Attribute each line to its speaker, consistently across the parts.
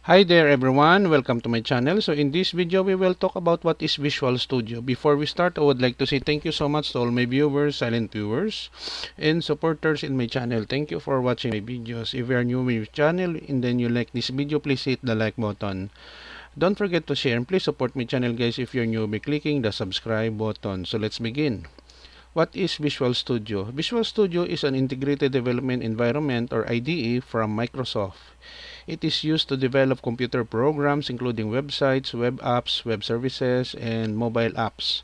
Speaker 1: Hi there everyone, welcome to my channel. So in this video we will talk about what is Visual Studio. Before we start, I would like to say thank you so much to all my viewers, silent viewers, and supporters in my channel. Thank you for watching my videos. If you are new to my channel and then you like this video, please hit the like button. Don't forget to share and please support my channel guys if you're new by clicking the subscribe button. So let's begin. What is Visual Studio? Visual Studio is an integrated development environment or IDE from Microsoft. It is used to develop computer programs including websites, web apps, web services, and mobile apps.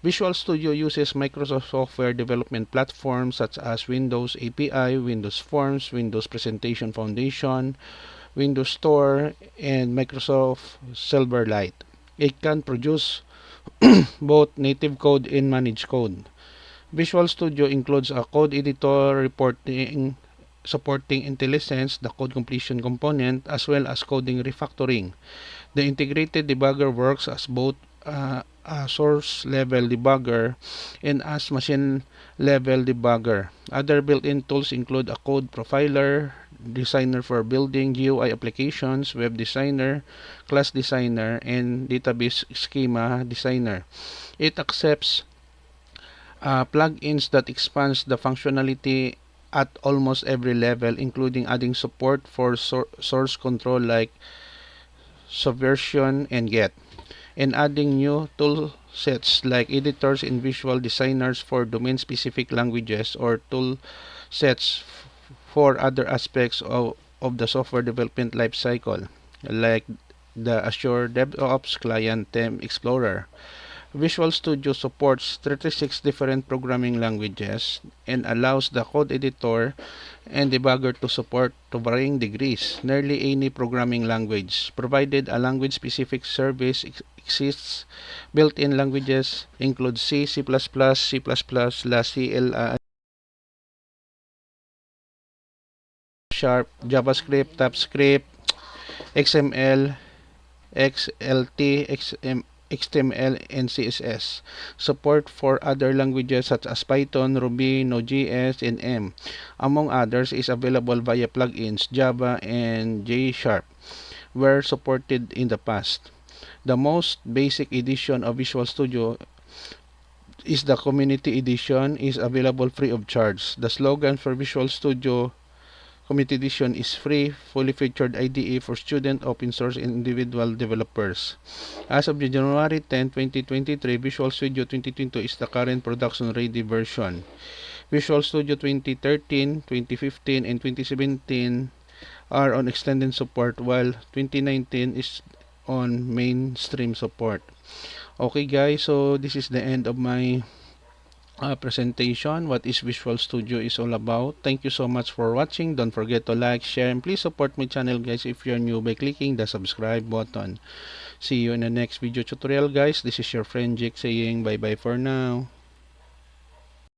Speaker 1: Visual Studio uses Microsoft software development platforms such as Windows API, Windows Forms, Windows Presentation Foundation, Windows Store, and Microsoft Silverlight. It can produce both native code and managed code. Visual Studio includes a code editor supporting IntelliSense, the code completion component, as well as coding refactoring. The integrated debugger works as both a source level debugger and as machine level debugger. Other built-in tools include a code profiler, designer for building GUI applications, web designer, class designer, and database schema designer. It accepts plugins that expands the functionality at almost every level, including adding support for source control like Subversion and Get, and adding new tool sets like editors and visual designers for domain-specific languages or tool sets for other aspects of the software development lifecycle, like the Azure DevOps Client Theme Explorer. Visual Studio supports 36 different programming languages and allows the code editor and debugger to support to varying degrees nearly any programming language, provided a language-specific service exists. Built-in languages include C, C++, C++, CLI, Sharp, JavaScript, TypeScript, XML, XLT, XML, and CSS. Support for other languages such as Python, Ruby, Node.js, and M, among others, is available via plugins. Java and J Sharp were supported in the past. The most basic edition of Visual Studio is the Community Edition, is available free of charge. The slogan for Visual Studio Community Edition is free, fully featured IDE for student, open source, and individual developers. As of January 10, 2023, Visual Studio 2022 is the current production-ready version. Visual Studio 2013, 2015, and 2017 are on extended support, while 2019 is on mainstream support. Okay guys, so this is the end of my presentation, what is Visual Studio is all about. Thank you so much for watching. Don't forget to like, share, and please support my channel guys if you're new by clicking the subscribe button. See you in the next video tutorial guys. This is your friend Jake saying bye bye for now.